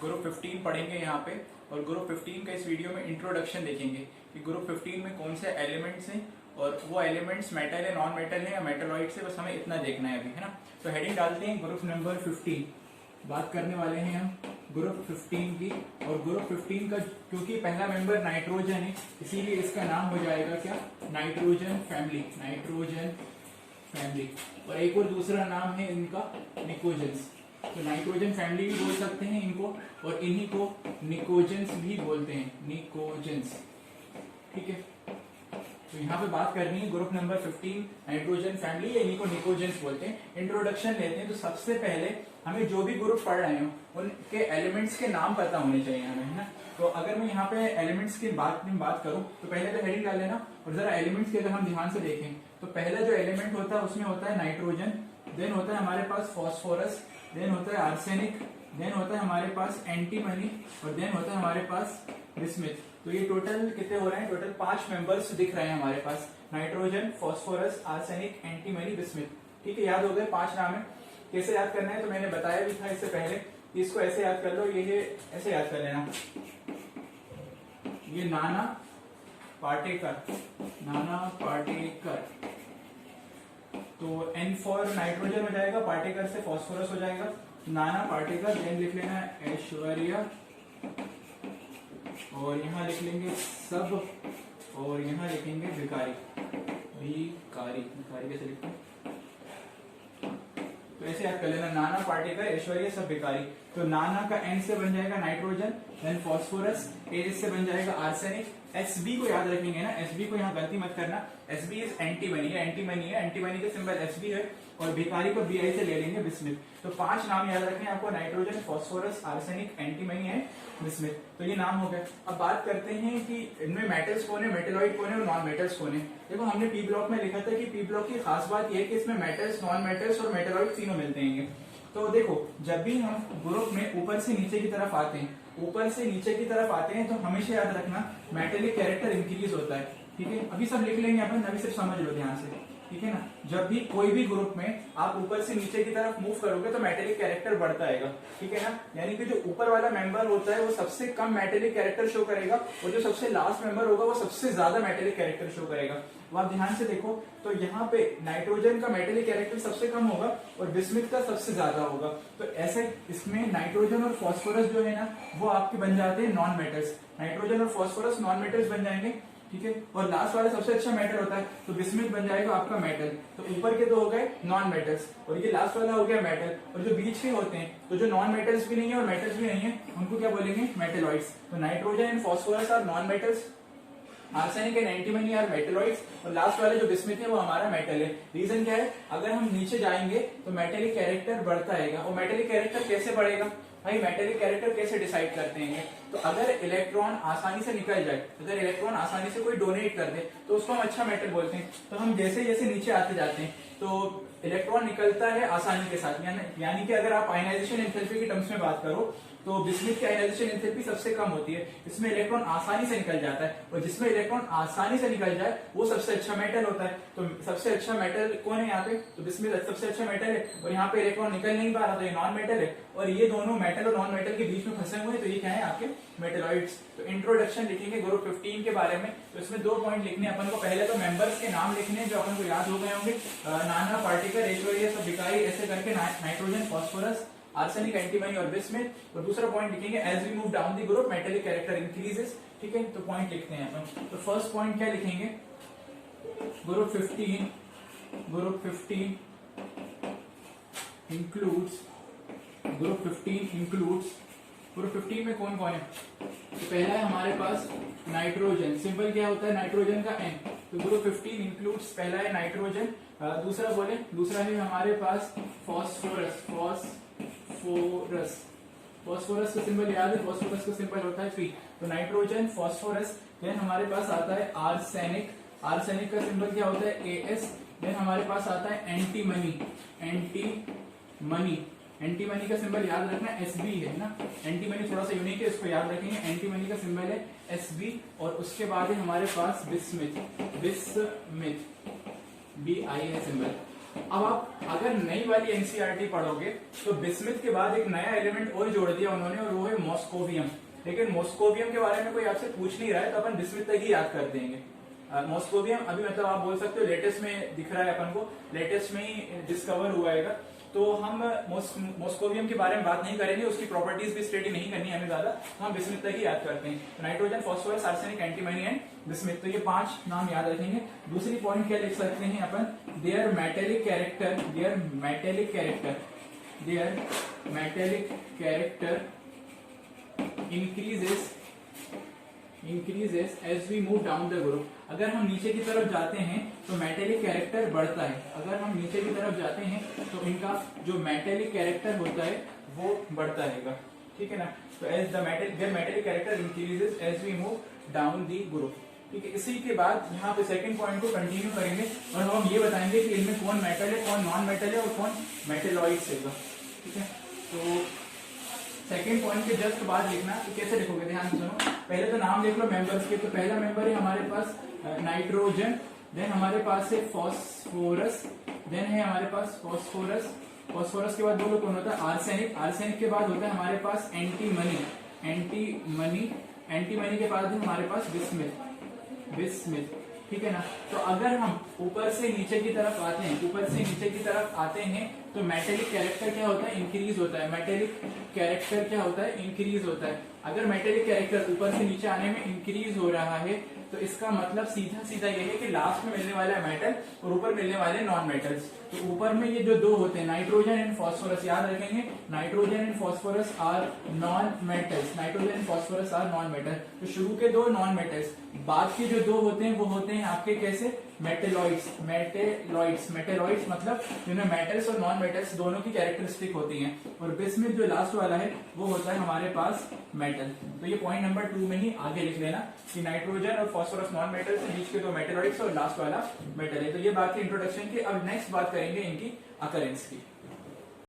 Group 15 पढ़ेंगे यहाँ पे। और ग्रुप 15 का इस वीडियो में इंट्रोडक्शन देखेंगे कि ग्रुप 15 में कौन से एलिमेंट्स हैं और वो एलिमेंट्स मेटल है, नॉन मेटल है या मेटलॉइड से, बस हमें इतना देखना है अभी, है ना। तो हेडिंग डालते हैं ग्रुप नंबर 15। बात करने वाले हैं हम ग्रुप 15 की। और ग्रुप 15 का क्योंकि पहला मेंबर नाइट्रोजन है, इसीलिए इसका नाम हो जाएगा क्या, नाइट्रोजन फैमिली। Nitrogen family. और एक और दूसरा नाम है इनका निकोजेंस। तो नाइट्रोजन फैमिली भी बोल सकते हैं इनको, और इन्हीं को निकोजेंस भी बोलते हैं, निकोजेंस। ठीक है, तो यहाँ पे बात करनी है ग्रुप नंबर 15 नाइट्रोजन फैमिली, या इन्हीं को निकोजेंस बोलते हैं। इंट्रोडक्शन लेते हैं। तो सबसे पहले हमें जो भी ग्रुप पढ़ रहे हो उनके एलिमेंट्स के नाम पता होने चाहिए हमें, है ना। तो अगर मैं यहाँ पे एलिमेंट्स की बात करूँ तो पहले तो हेडिंग डाल लेना। और जरा एलिमेंट्स की अगर हम ध्यान से देखें तो पहला जो एलिमेंट होता है उसमें होता है नाइट्रोजन, देन होता है हमारे पास फॉस्फोरस, देन होता है आर्सेनिक, देन होता है हमारे पास एंटीमनी, और देन होता है हमारे पास बिस्मिथ। तो ये टोटल कितने हो रहे हैं, टोटल 5 मेंबर्स दिख रहे हैं हमारे पास, nitrogen, phosphorus, arsenic, antimony, bismuth. ठीक है, याद हो गए 5 नाम है। कैसे याद करना है तो मैंने बताया भी था इससे पहले, इसको ऐसे याद कर लो, ये ऐसे याद कर लेना, ये नाना पाटेकर, नाना पाटेकर। तो एन फॉर नाइट्रोजन हो जाएगा, पाटेकर से फॉस्फोरस हो जाएगा, नाना पाटेकर। देन लिख लेना ऐश्वर्या, और यहाँ लिख लेंगे सब, और यहाँ लिखेंगे भिकारी। भिकारी, भिकारी कैसे लिखते हैं, तो ऐसे याद कर लेना, नाना पाटेकर, ऐश्वर्या, सब भिकारी। तो नाना का एन से बन जाएगा नाइट्रोजन, देन फॉस्फोरस, ए से बन जाएगा आर्सेनिक। एसबी को याद रखेंगे ना, एसबी को यहाँ गलती मत करना, एसबी इज एंटीमनी है, एंटीमनी है, एंटीमनी का सिंबल एसबी है, और भिखारी को बीआई से ले लेंगे बिस्मिथ। तो 5 नाम याद रखने आपको, नाइट्रोजन, फॉस्फोरस, आर्सेनिक, एंटीमनी है, बिस्मिथ। तो ये नाम हो गए। अब बात करते हैं कि इनमें मेटल्स कौन है, मेटेलॉइड कौन है और नॉन मेटल्स कौन है। देखो हमने पी ब्लॉक में लिखा था कि पी ब्लॉक की खास बात यह है कि इसमें मेटल्स, नॉन मेटल्स और मेटेलॉइड तीनों मिलते हैं। तो देखो जब भी हम ग्रुप में ऊपर से नीचे की तरफ आते हैं, ऊपर से नीचे की तरफ आते हैं, तो हमेशा याद रखना मेटेलिक कैरेक्टर इंक्रीज होता है। ठीक है, अभी सब लिख लेंगे अपन, अभी सिर्फ समझ लो ध्यान से, ठीक है ना। जब भी कोई भी ग्रुप में आप ऊपर से नीचे की तरफ मूव करोगे तो मेटेलिक कैरेक्टर बढ़ता आएगा, ठीक है ना। यानी कि जो ऊपर वाला मेंबर होता है वो सबसे कम मेटेलिक कैरेक्टर शो करेगा, और जो सबसे लास्ट मेंबर होगा वो सबसे ज्यादा मेटेलिक कैरेक्टर शो करेगा। वो आप ध्यान से देखो, तो यहाँ पे नाइट्रोजन का मेटेलिक कैरेक्टर सबसे कम होगा और बिस्मिथ का सबसे ज्यादा होगा। तो ऐसे इसमें नाइट्रोजन और फॉस्फोरस जो है ना वो आपके बन जाते हैं नॉन मेटल्स। नाइट्रोजन और फॉस्फोरस नॉन मेटल्स बन जाएंगे, ठीक है। और लास्ट वाला सबसे अच्छा मेटल होता है, तो बिस्मिथ बन जाएगा आपका मेटल। तो ऊपर के तो हो गए नॉन मेटल्स, और ये लास्ट वाला हो गया मेटल। और जो बीच के होते हैं, तो जो नॉन मेटल्स भी नहीं है और मेटल्स भी नहीं है, उनको क्या बोलेंगे, मेटेलॉइड्स। तो nitrogen and phosphorus are non metals, arsenic and antimony are metalloids, और लास्ट वाले जो बिस्मिथ है वो हमारा मेटल है। रीजन क्या है, अगर हम नीचे जाएंगे तो मेटेलिक कैरेक्टर बढ़ता आएगा। और मेटेलिक कैरेक्टर कैसे बढ़ेगा भाई, मेटेलिक कैरेक्टर कैसे डिसाइड करते हैं, तो अगर इलेक्ट्रॉन आसानी से निकल जाए, अगर इलेक्ट्रॉन आसानी से कोई डोनेट कर दे तो उसको हम अच्छा मेटल बोलते हैं। तो हम जैसे जैसे नीचे आते जाते हैं तो इलेक्ट्रॉन निकलता है आसानी के साथ, यानी कि अगर आप आयनाइजेशन एंथैल्पी की टर्म्स में बात करो तो बिस्मिथ की आयनाइजेशन एंथैल्पी सबसे कम होती है, इसमें इलेक्ट्रॉन आसानी से निकल जाता है, और जिसमें इलेक्ट्रॉन आसानी से निकल जाए वो सबसे अच्छा मेटल होता है। तो सबसे अच्छा मेटल कौन है यहाँ पे, तो बिस्मिथ सबसे अच्छा मेटल है, और यहाँ पे इलेक्ट्रॉन निकल नहीं पा रहा तो ये नॉन मेटल है, और ये दोनों मेटल और नॉन मेटल के बीच में फंसे हुए हैं, तो ये क्या है आपके मेटेलॉइड्स। तो इंट्रोडक्शन लिखेंगे ग्रुप 15 के बारे में। तो इसमें 2 पॉइंट लिखने अपन को, पहले तो मेंबर्स के नाम लिखने जो अपन को याद हो गए होंगे, नाना पार्टिकल, ऐश्वर्या, सब भिखारी, ऐसे करके नाइट्रोजन, फॉस्फोरस, आर्सेनिक, एंटीमनी और बिस्मिथ। और दूसरा पॉइंट लिखेंगे as we move down the group metallic character increases, ठीक है। तो पॉइंट लिखते हैं अपन। तो फर्स्ट पॉइंट क्या लिखेंगे, ग्रुप 15 इंक्लूड्स, ग्रुप 15 में कौन कौन है। तो पहला है हमारे पास नाइट्रोजन, सिंबल क्या होता है नाइट्रोजन का एन। तो ग्रुप 15 इंक्लूड्स, पहला है नाइट्रोजन, दूसरा बोले, दूसरा है हमारे पास फॉस्फोरस, फॉस्फोरस का सिंबल याद है, फॉस्फोरस का सिंबल होता है P। तो नाइट्रोजन, फॉस्फोरस, देन हमारे पास आता है आर्सेनिक, आर्सेनिक का सिंबल क्या होता है AS। देन हमारे पास आता है एंटीमनी, एंटीमनी का सिंबल याद रखना SB है ना, एंटीमनी थोड़ा सा यूनिक है, इसको याद रखेंगे। एंटीमनी का सिंबल है SB, और उसके बाद है हमारे पास बिस्मिथ, BI है सिंबल। अब आप अगर नई वाली एनसीईआरटी पढ़ोगे तो बिस्मिथ के बाद एक नया एलिमेंट और जोड़ दिया उन्होंने और वो है मॉस्कोवियम। लेकिन मॉस्कोवियम के बारे में कोई आपसे पूछ नहीं रहा है तो अपन बिस्मिथ तक ही याद कर देंगे। मॉस्कोवियम अभी मतलब आप बोल सकते हो लेटेस्ट में दिख रहा है अपन को, लेटेस्ट में ही डिस्कवर हुआ है, तो हम मॉस्कोवियम के बारे में बात नहीं करेंगे, उसकी प्रॉपर्टीज भी स्टडी नहीं करनी हमें ज्यादा, तो हम बिस्मिथ तक ही याद करते हैं। Nitrogen, phosphorus, arsenic, antimony and bismuth, तो ये 5 नाम याद रखेंगे। दूसरी पॉइंट क्या लिख सकते हैं अपन, their metallic character, their metallic character, their metallic character increases as we move down the group। अगर हम नीचे की तरफ जाते हैं तो मेटेलिक कैरेक्टर बढ़ता है, अगर हम नीचे की तरफ जाते हैं तो इनका जो मेटेलिक कैरेक्टर होता है वो बढ़ता रहेगा, ठीक है ना। तो as the metallic character increases as we move down the group, ठीक है। इसी के बाद यहाँ पे सेकंड पॉइंट को कंटिन्यू करेंगे और हम ये बताएंगे कि इनमें कौन मेटल है, कौन नॉन मेटल है और कौन मेटेलॉइड्स है, ठीक है। तो सेकेंड पॉइंट के जस्ट बाद लिखना, तो कैसे लिखोगे ध्यान से सुनो। पहले तो नाम लिख लो मेंबर्स के, तो पहला मेंबर है हमारे पास नाइट्रोजन, देन हमारे पास है फॉस्फोरस, देन है हमारे पास फॉस्फोरस, फॉस्फोरस के बाद बोलो कौन होता है, आर्सेनिक, आर्सेनिक के बाद होता है हमारे पास एंटीमनी, एंटीमनी, एंटीमनी के बाद है हमारे पास बिस्मिथ, बिस्मिथ, ठीक है ना। तो अगर हम ऊपर से नीचे की तरफ आते हैं, ऊपर से नीचे की तरफ आते हैं तो मेटेलिक कैरेक्टर क्या होता है, इंक्रीज होता है, मेटेलिक कैरेक्टर क्या होता है, इंक्रीज होता है। अगर मेटेलिक कैरेक्टर ऊपर से नीचे आने में इंक्रीज हो रहा है तो इसका मतलब सीधा सीधा ये है कि लास्ट में मिलने वाला है मेटल और ऊपर मिलने वाले नॉन मेटल्स। तो ऊपर में ये जो दो होते हैं नाइट्रोजन एंड फॉस्फोरस, याद रखेंगे nitrogen and phosphorus are non metals, nitrogen and phosphorus are non metal. तो शुरू के दो नॉन मेटल्स, बाद के जो दो होते हैं वो होते हैं आपके कैसे, मेटेलॉइड्स, मेटेलॉइड्स, मेटेलॉइड्स मतलब जिनमें मेटल्स और नॉन मेटल्स दोनों की कैरेक्टरिस्टिक होती हैं। और बिस्मिथ जो लास्ट वाला है वो होता है हमारे पास मेटल। तो ये पॉइंट नंबर 2 में ही आगे लिख लेना कि नाइट्रोजन और फॉस्फोरस नॉन मेटल्स, बीच के दो मेटेलॉइड्स और लास्ट वाला मेटल है। तो ये बात की इंट्रोडक्शन की। अब नेक्स्ट बात करेंगे इनकी अकरेंस की।